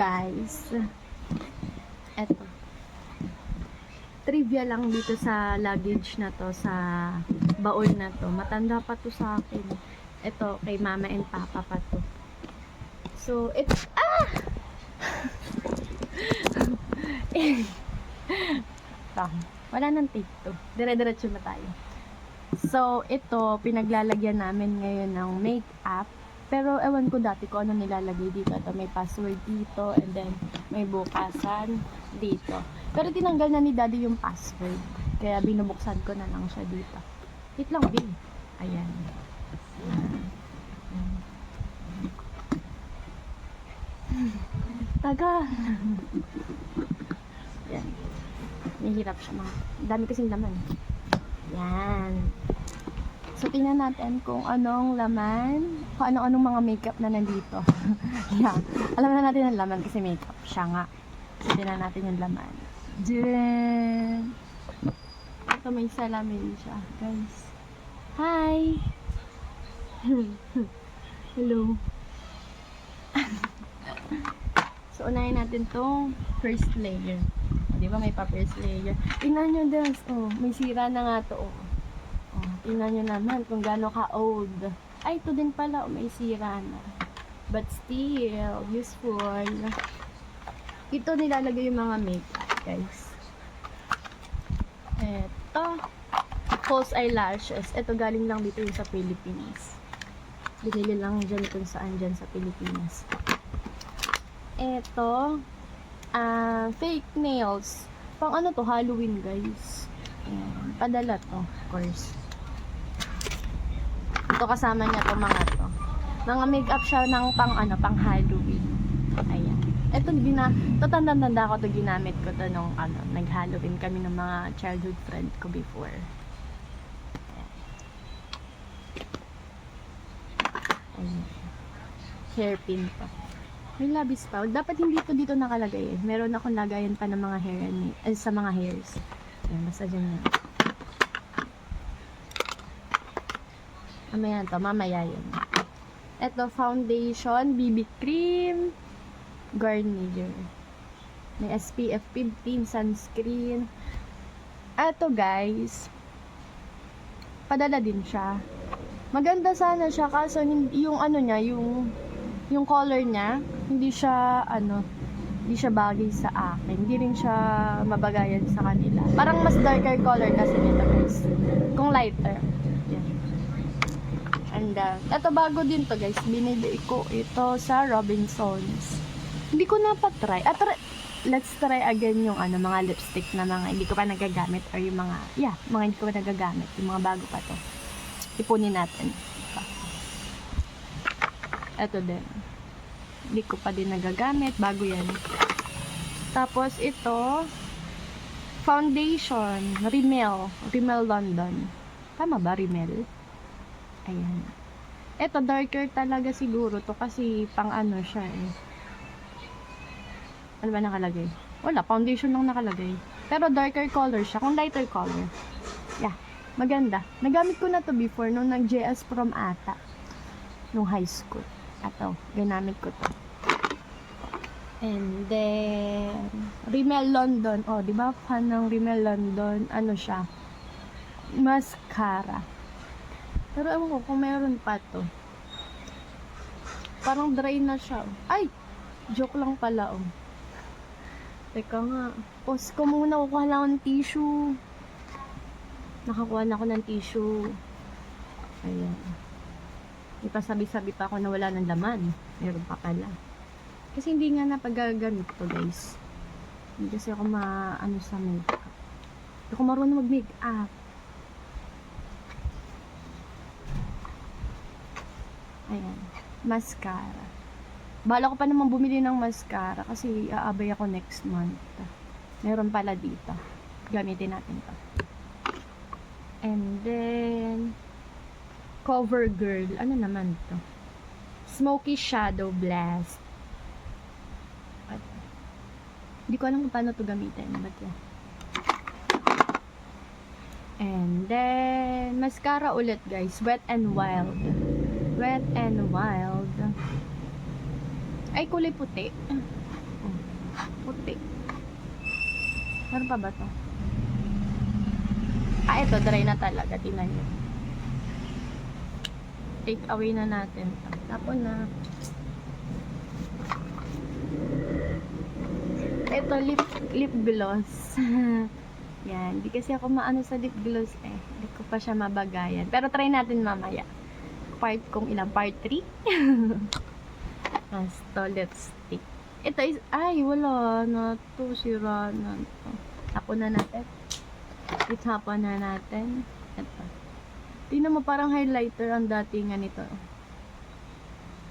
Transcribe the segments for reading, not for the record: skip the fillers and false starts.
guys, eto, trivia lang dito sa luggage na to, sa baon na to. Matanda pa to sa akin. Ito, kay mama and papa pa to. So, it's, wala nang tape to. Dire-diretso na tayo. So, ito, pinaglalagyan namin ngayon ng makeup. Pero, ewan ko dati kung ano nilalagay dito. Ito, may password dito, and then, may bukasan dito. Pero, tinanggal na ni daddy yung password. Kaya, binubuksan ko na lang siya dito. Wait lang, babe. Ayan. Taga. Yan. Nahihirap siya mga. Dami kasing laman. Yan. So, tingnan natin kung anong laman, kung anong mga makeup na nandito. Yeah. Alam na natin ang laman kasi makeup siya nga. So, tingnan natin yung laman. Diyan. Ito, may salamin siya, guys. Hi! Hello. So, unahin natin tong first layer. Di ba may pa first layer? Tingnan nyo guys. Oh, may sira na nga to. Oh. Tingnan nyo naman kung gaano ka-old. Ay, ito din pala. May sira na. But still, useful. Ito nilalagay yung mga makeup, guys. Ito. False eyelashes. Ito galing lang dito yung sa Philippines. Binili lang dyan kung saan dyan sa Pilipinas. Ito. Fake nails. Pang ano to? Halloween, guys. Ayan. Padala to, of course. Ito kasama niya to mga to. Mga makeup siya ng pang ano, pang Halloween. Ayan. Ito tanda ko to, ginamit ko to nung ano, nag-Halloween kami ng mga childhood friend ko before. Ayan. Hairpin pa. May labis pa. Dapat hindi to dito nakalagay eh. Meron akong lagayan pa ng mga hair sa mga hairs. Ayan, basta dyan yan. Mamaya yun. Ito, foundation, BB cream, Garnier. May SPF 15, sunscreen. Ito guys, padala din siya. Maganda sana siya kaso yung ano niya, yung color niya, hindi siya bagay sa akin. Hindi rin siya mabagayan sa kanila. Parang mas darker color kasi nito guys. Kung lighter. Yan. And ito bago din to guys. Binili ko ito sa Robinsons. Hindi ko na pa-try. Let's try again yung mga lipstick na mga hindi ko pa nagagamit or yung mga hindi ko pa nagagamit. Yung mga bago pa to. Ipunin natin. Ito din. Hindi ko pa din nagagamit. Bago yan. Tapos ito, foundation, Rimmel London. Tama ba, Rimmel? Ayan. Ito, darker talaga siguro to kasi pang ano siya eh. Ano ba nakalagay? Wala, foundation lang nakalagay. Pero darker color siya. Kung lighter color. Yeah, maganda. Nagamit ko na to before nung nag-JS prom ata. Nung high school. Ato, ginamit ko to. And then, Rimmel London. Oh, di ba fan ng Rimmel London? Ano siya? Mascara. Pero ewan ko kung meron pa to. Parang dry na siya. Ay! Joke lang pala, oh. Teka nga. Pause ko muna. Kukuha lang ako ng tissue. Nakakuha na ako ng tissue. Ayan. Ipasabi-sabi pa ako na wala ng laman. Meron pa pala. Kasi hindi nga napagagamit ko, guys. Hindi kasi ako maano sa makeup. Hindi ako marunong mag-makeup. Ayan. Mascara. Bala ko pa naman bumili ng mascara kasi aabay ako next month. Meron pala dito. Gamitin natin to. And then CoverGirl. Ano naman to? Smoky Shadow Blast. Hindi ko alam kung paano to gamitin. But yeah. And then mascara ulit guys. Wet n Wild. Wet n Wild. Ay, kulay puti. puti. Meron pa ba to? Ito, dry na talaga. Tingnan nyo. Take away na natin. Tapon na. Ito, lip gloss. Yan. Hindi kasi ako maano sa lip gloss eh. Hindi ko pa siya mabagayan. Pero try natin mamaya. Part kung ilang? Part 3? As to lipstick. Ito is, ay, wala na to. Sira na to. Tapon na natin. Itapon na natin. Ito. Tingnan mo, parang highlighter ang datingan nito.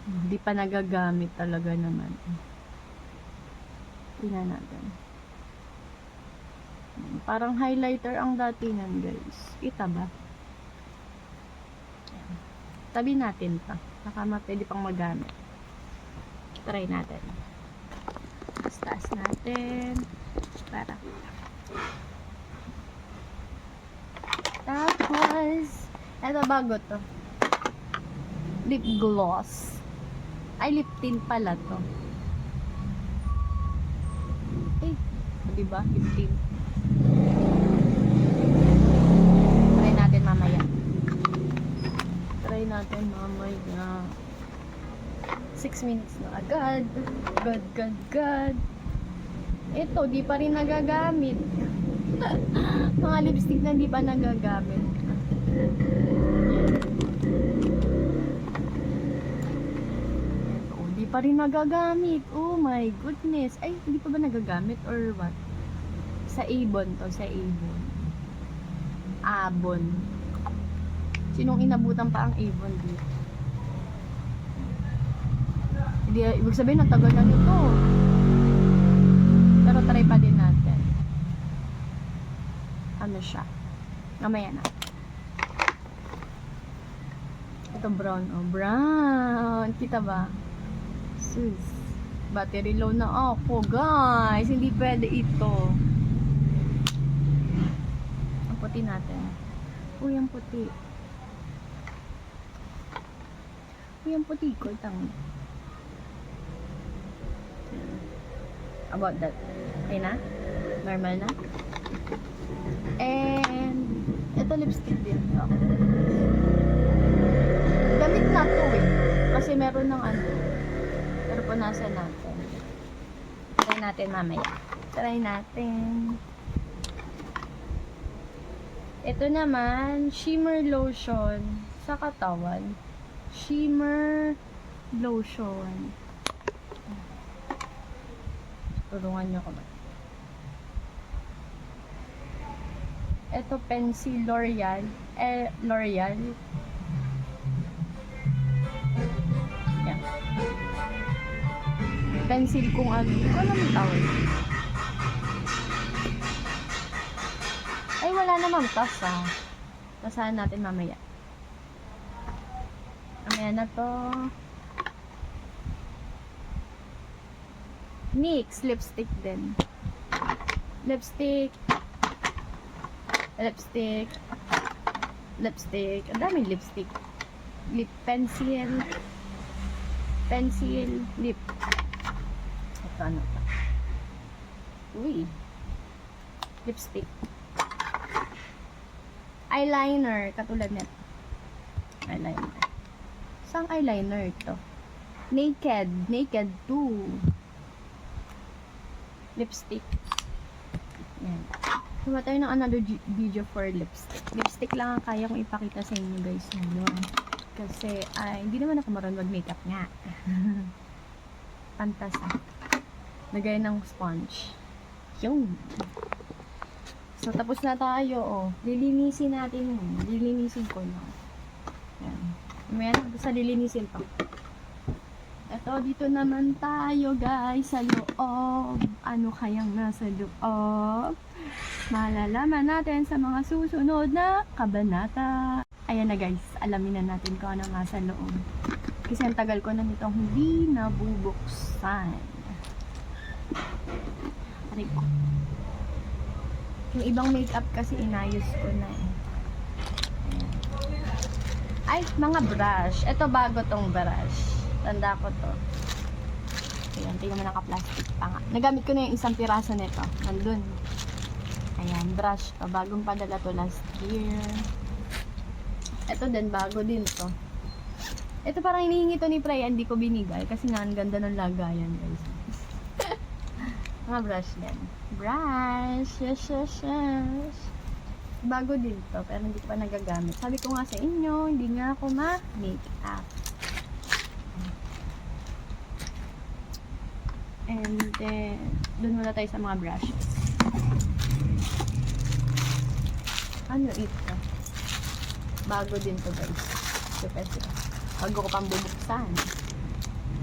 Hindi pa nagagamit talaga naman. Tingnan natin. Parang highlighter ang datingan, guys. Kita ba? Ayan. Tabi natin pa. Baka pwede pang magamit. Try natin. Taas natin. Para. Tapos, eto bago to. Lip gloss. Ay, lip tint pala to. Eh, diba? Lip tint. Try natin mamaya. Try natin mamaya. 6 minutes na agad. God. Ito, di pa rin nagagamit. Mga lipstick na di pa nagagamit. Ito, di pa rin nagagamit. Oh my goodness. Ay, hindi pa ba nagagamit or what? Sa Avon to, sa Avon. Avon. Sinong inabutan pa ang Avon dito? Hindi, ibig sabihin, natagal na nito. Pero try pa din natin. Ano siya? Mamaya na. Ito brown. Oh, brown. Kita ba? Sus. Battery low na ako, guys. Hindi pwede ito. Ang puti natin. Uy, ang puti. Uy, ang puti ko. Tango. About that. Okay na? Normal na? And ito lipstick din. Gamit na to eh. Kasi meron ng ano. Pero punasan natin. Try natin mamaya. Try natin. Ito naman, shimmer lotion sa katawan. Shimmer lotion. Tulungan nyo ko ba? Ito, pencil L'Oreal. L'Oreal. Yan. Pencil kung ano. Hindi ko alam yung tawag. Ay, wala namang tas ah. Tasahan natin mamaya. Mamaya na to. NYX lipstick din. Lipstick. Ang daming lipstick. Lip pencil. Lip. Ito ano pa? Uy. Lipstick. Eyeliner. Katulad nito. Eyeliner. Saan eyeliner ito? Naked 2. Lipstick. Yan. Diba tayo ng another video for lipstick. Lipstick lang ang kaya kong ipakita sa inyo guys ngayon. Kasi, hindi naman ako marunong mag-makeup nga. Pantas ah. Lagay ng sponge. Yung. So, tapos na tayo, oh. Lilinisin natin yun. Lilinisin ko na. Yan. May sa lilinisin pa. Eto, dito naman tayo guys sa loob. Ano kayang nasa loob? Malalaman natin sa mga susunod na kabanata. Ayan na guys, alamin na natin kung ano nga sa loob. Kasi ang tagal ko na nitong hindi nabubuksan. Aray ko. Yung ibang makeup kasi inayos ko na eh. Ayan. Ay, mga brush. Ito bago tong brush. Tanda ko to. Ayan, tingnan mo naka-plastic pa nga. Nagamit ko na yung isang piraso nito. Nandun. Ayan, brush to. Bagong padala to last year. Ito din, bago din to. Ito parang hinihingi to ni Freya, hindi ko binigay. Kasi nga, ang ganda ng lagayan, guys. Mga brush yan. Brush! Yes, yes, yes. Bago din to, pero hindi ko pa nagagamit. Sabi ko nga sa inyo, hindi nga ako ma-makeup. And then, dun muna tayo sa mga brushes. Ano ito? Bago din to, guys. Kasi bago ko pang bubuksan.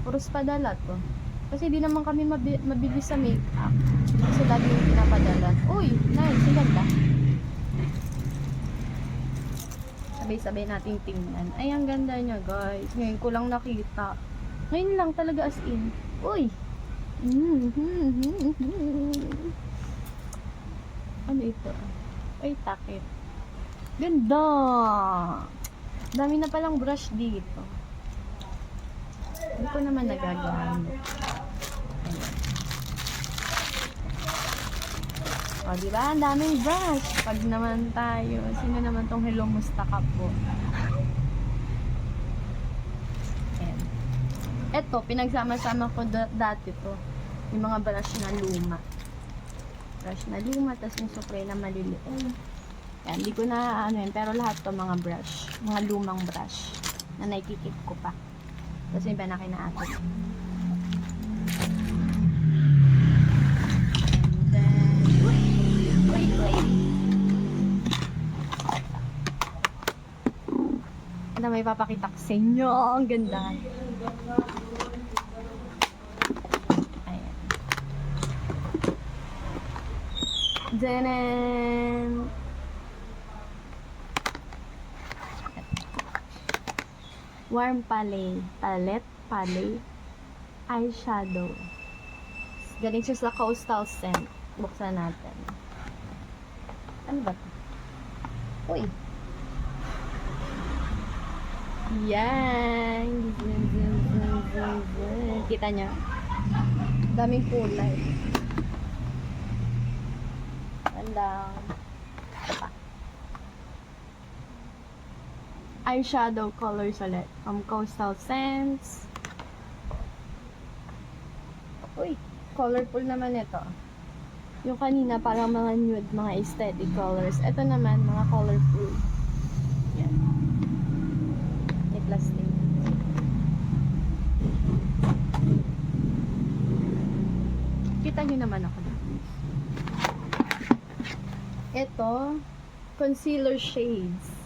Puros padala to. Kasi di naman kami mabilis sa makeup. Kasi lagi yung pinapadala. Uy, nice. Ang ganda. Sabay-sabay natin tingnan. Ay, ang ganda niya, guys. Ngayon ko lang nakita. Ngayon lang talaga, as in. Uy! Ano ito? Ay, takip. Ganda! Dami na palang brush dito. Hindi ko naman nagagamit. Ayan. O, diba? Ang daming brush. Pag naman tayo, sino naman tong hello, musta ka po? Ayan. Eto, pinagsama-sama ko dati to. Yung mga brush na luma. Brush na luma, tas yung spray na maliliit. Ayan, hindi ko na ano yun, pero lahat to mga brush. Mga lumang brush. Na naikikip ko pa. Tapos iba na kinaatid. And then, wait. Ito may papakita ko sa inyo. Ang ganda. Ayan. Then, warm palette eyeshadow. Galing siya sa Coastal Scent. Buksan natin. Ano ba ito? Uy! Yan! Kita niya? Daming kulay. Ganda. Eyeshadow colors ulit from Coastal Scents. Uy, colorful naman ito. Yung kanina parang mga nude, mga aesthetic colors. Ito naman, mga colorful. Yan. May plastic. Kita nyo naman ako. Ito, concealer shades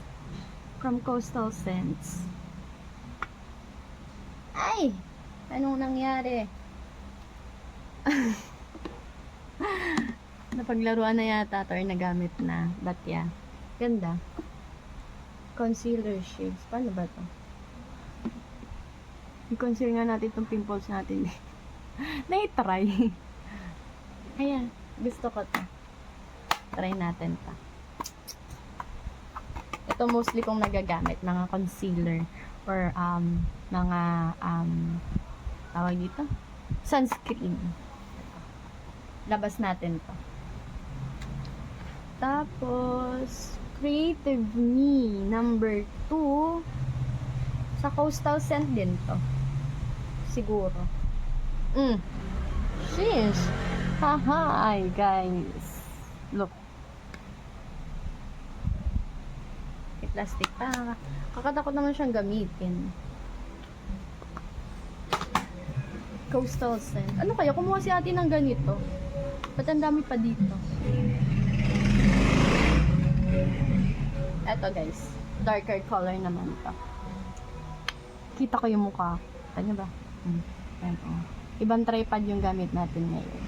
from Coastal Scents. Ay! Anong nangyari? Napaglaruan na yata ito or nagamit na. But yeah. Ganda. Concealer shades. Paano ba ito? I-conceal nga natin itong pimples natin. Na-try. Ayan. Gusto ko ito. Try natin ito. Ito mostly kong nagagamit, mga concealer or mga tawag dito, sunscreen. Labas natin to. Tapos Creative Me number 2 sa Coastal Scent din to. Siguro. Sheesh. Haha, guys. Look. Plastic pa. Kakatakot naman siyang gamitin. Coastal Scent. Ano kaya? Kumuha si ate ng ganito. Ba't ang dami pa dito? Eto guys. Darker color naman to. Kita ko yung mukha. Kita nyo ba? Ayan, oh. Ibang tripod yung gamit natin ngayon.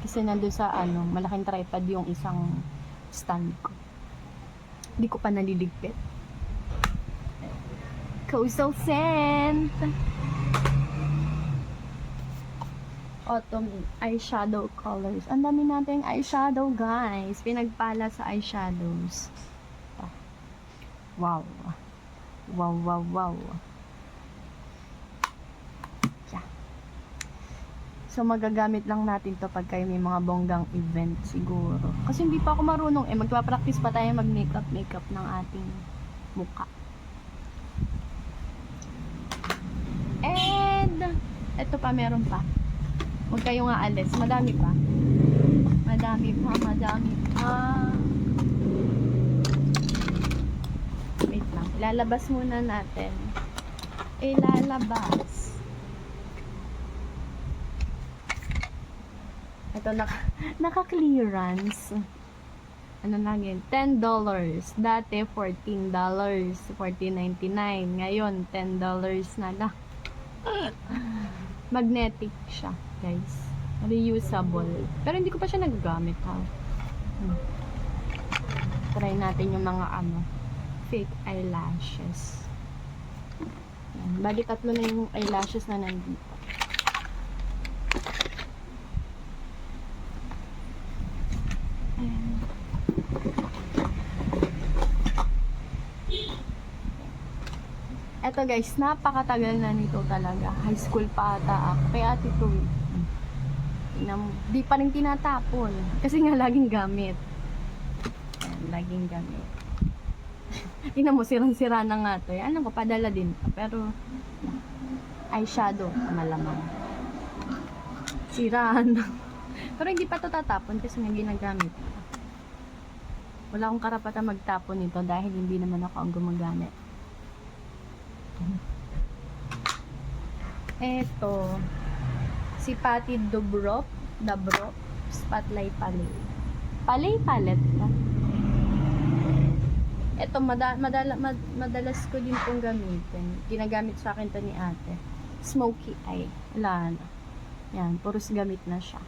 Kasi nandun sa malaking tripod yung isang stand ko. Hindi ko pa naliligpit. Coastal Scent. Autumn eyeshadow colors. Ang dami natin eyeshadow, guys. Pinagpala sa eyeshadows. Wow. Wow. Yeah. So, magagamit lang natin to pag kayo may mga bonggang event siguro. Kasi hindi pa ako marunong. Magpa-practice pa tayo mag-makeup ng ating mukha. And, eto pa, meron pa. Huwag kayong aalis. Madami pa. Madami pa. Wait lang. Ilalabas muna natin. Ito, naka-clearance. Ano lang yun? $10. Dati, $14. $14.99. Ngayon, $10 na lang. Magnetic siya, guys. Reusable. Pero hindi ko pa siya nagagamit, ha. Try natin yung mga fake eyelashes. Yan. Bali, 3 na yung eyelashes na nandito. Ayan. Eto guys, napakatagal na nito talaga. High school pa ata ako. Kaya ito di pa rin tinatapon. Kasi nga laging gamit. Ayan, laging gamit. Tingnan mo, sirang-sira na nga to. Alam ko, padala din to. Pero, eyeshadow, malamang. Siraan. Pero hindi pa to tatapon kasi nga ginagamit. Wala akong karapatan magtapon nito dahil hindi naman ako ang gumagamit. Eto, si Patty Dabrowski Spotlight Palette. Ito, madalas ko din pong gamitin. Ginagamit sa akin to ni ate. Smoky eye. Wala na. Yan, puros gamit na siya.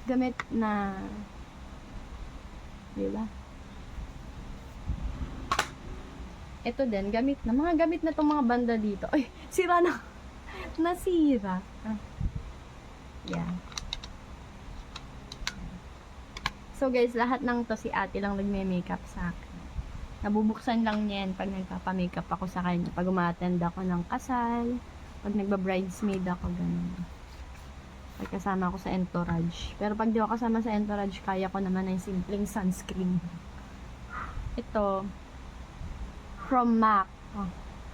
Gamit na, diba? Ito din, gamit na. Mga gamit na itong mga banda dito. Ay, sira na. Nasira. Yan. So guys, lahat ng to si ate lang nagme-makeup sa akin. Nabubuksan lang niya yan pag nagpapa-makeup ako sa kanya. Pag umattend ako ng kasal, pag nagba-bridesmaid ako, ganun. Pag kasama ako sa entourage. Pero pag di ako kasama sa entourage, kaya ko naman ng simpleng sunscreen. Ito, from MAC.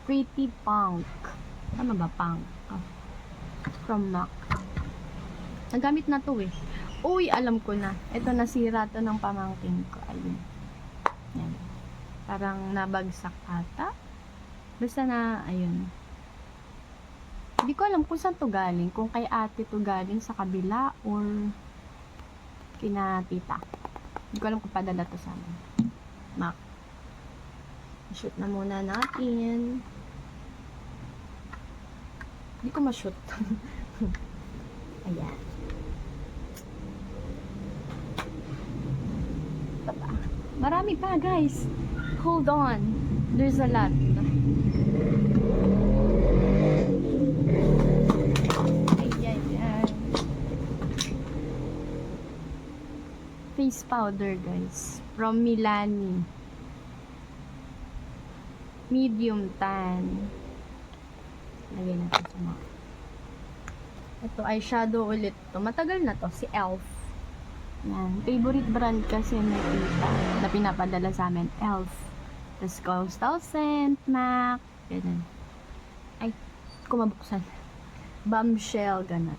Pretty Punk. Tama ba? Punk. From MAC. Nagamit na to eh. Uy, alam ko na. Ito, nasira to ng pamangkin ko. Ayun. Yan. Parang nabagsak ata. Basta na, ayun. Hindi ko alam kung saan to galing. Kung kay ate to galing sa kabila or kina tita. Hindi ko alam kung padala to sa amin. MAC. Shoot na muna natin. Hindi ko ma-shoot. Ayan. Ito pa. Marami pa, guys. Hold on. There's a lot. Ayan. Face powder, guys. From Milani. Medium tan. Lagyan natin sa mga. Ito, eyeshadow ulit to. Matagal na to. Si e.l.f. Yan. Favorite brand kasi na tita na pinapadala sa amin. e.l.f. Tapos Coastal Scent, MAC. Ganun. Ay, kumabuksan. Bombshell, ganun.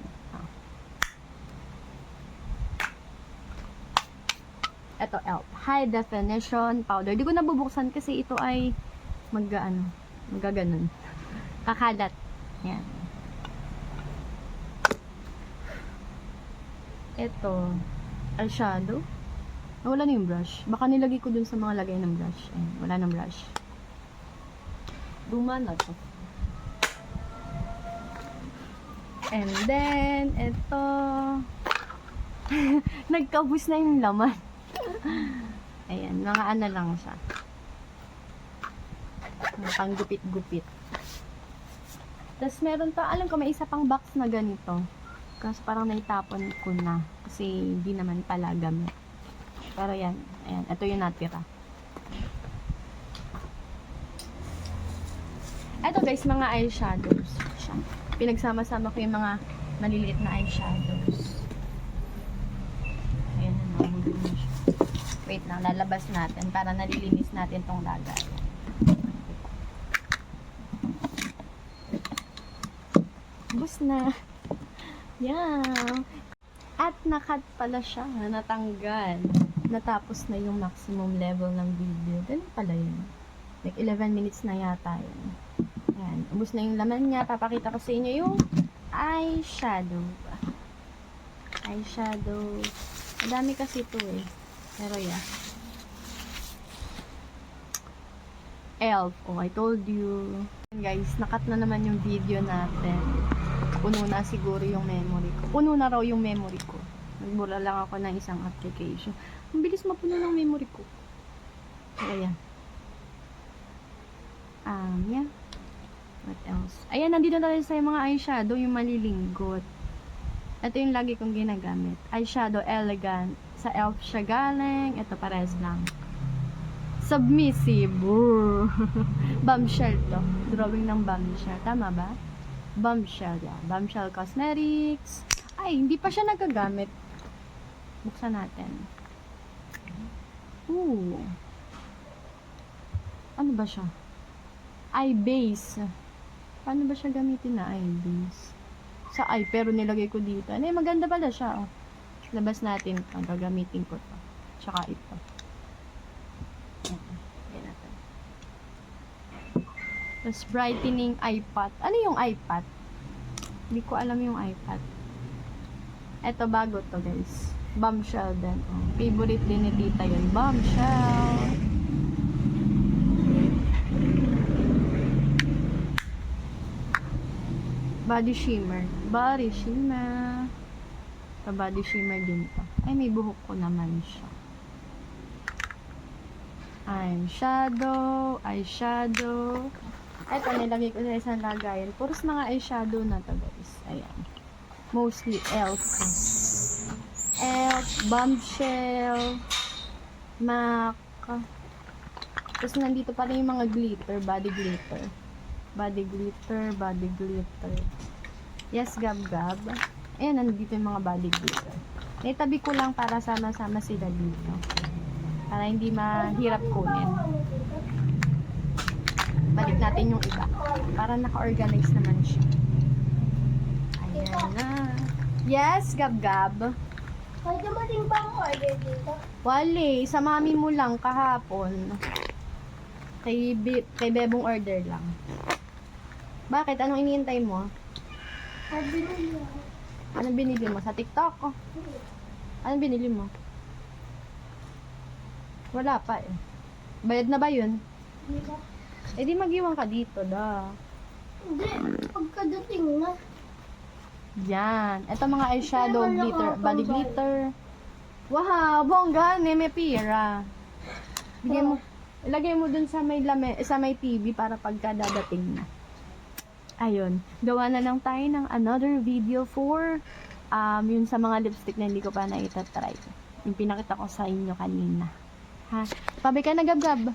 Ito, e.l.f. High Definition Powder. Di ko nabubuksan kasi ito ay magaganon. Kakalat. Yan. Ito, eyeshadow. Wala na yung brush. Baka nilagay ko dun sa mga lagay ng brush. Ayan, wala ng brush. Luma na to. And then, ito. Nagkaubos na yung laman. Ayan, mga ano lang siya. Pang gupit-gupit. Tapos meron pa, alam ko may isa pang box na ganito. Kasi parang naitapon ko na. Kasi hindi naman pala gamit. Pero yan, ayan, ito yung natira. Ito guys, mga eyeshadows. Pinagsama-sama ko yung mga maliliit na eyeshadows. Ayan na, nahulog na siya. Wait lang, lalabas natin para nalilinis natin tong lagayan. Bus na. Yeah. At nakat pala siya, natanggal. Natapos na yung maximum level ng video. Ganun pala yun. Like 11 minutes na yata yun. Ayan. Ubus na yung laman niya. Papakita ko sa inyo yung eyeshadow. Eyeshadow. Madami kasi ito eh. Pero yeah. ELF. Oh, I told you. Guys, nakat na naman yung video natin. Puno na siguro yung memory ko. Puno na raw yung memory ko. Nagbura lang ako ng isang application. Ang bilis mapuno ng memory ko. Ayan. Yeah. What else? Ayan, nandito na rin sa mga eyeshadow, yung malilinggot. Ito yung lagi kong ginagamit. Eyeshadow Elegant. Sa ELF siya galing. Ito, parehas lang. Submissive. Bombshell to. Drawing ng bombshell. Tama ba? Bombshell yan. Bombshell Cosmetics. Ay, hindi pa siya nagagamit. Buksan natin. Ooh. Ano ba siya? Eye base. Paano ba siya gamitin na eye base? Sa eye, pero nilagay ko dito. Ano, maganda pala siya. Oh. Labas natin ito. Gagamitin ko ito. Tsaka ito. Ayan natin. Tapos brightening eye pot. Ano yung eye pot? Hindi ko alam yung eye pot. Ito bago to guys. Bombshell din. Oh. Favorite din ni tita yun. Bombshell. Body shimmer. Body shimmer. Ito body shimmer din to. Ay, may buhok ko naman siya. Eyeshadow. Eyeshadow. Ito, nilagay ko sa isang lagayan. Puros mga eyeshadow na to guys. Ayan. Mostly ELF. ELF, Bombshell, MAC. Tapos nandito pa rin yung mga glitter, body glitter. Body glitter, body glitter. Yes, gab-gab. Ayan, nandito yung mga body glitter. Naitabi ko lang para sama-sama sila dito. Para hindi mahirap kunin. Balik natin yung iba. Para naka-organize naman siya. Ayan na. Yes, gab-gab. Pwede mo din ba ang order dito? Wali, sa mami mo lang kahapon. Kay Bebong order lang. Bakit? Anong iniintay mo? Sabi mo. Anong binili mo? Sa TikTok? Oh. Anong binili mo? Wala pa eh. Bayad na ba yun? Hindi ba? Eh di mag-iwan ka dito, da. Hindi. Pagkadating na. Yan. Ito mga eyeshadow glitter, body glitter. Wow, bongga, may pira. Bigay mo, ilagay mo dun sa may sa may TV para pagka dadating na. Ayun, gawa na lang tayo ng another video for yun sa mga lipstick na hindi ko pa naitatry. Yung pinakita ko sa inyo kanina. Ha? Pabay ka na, gab-gab.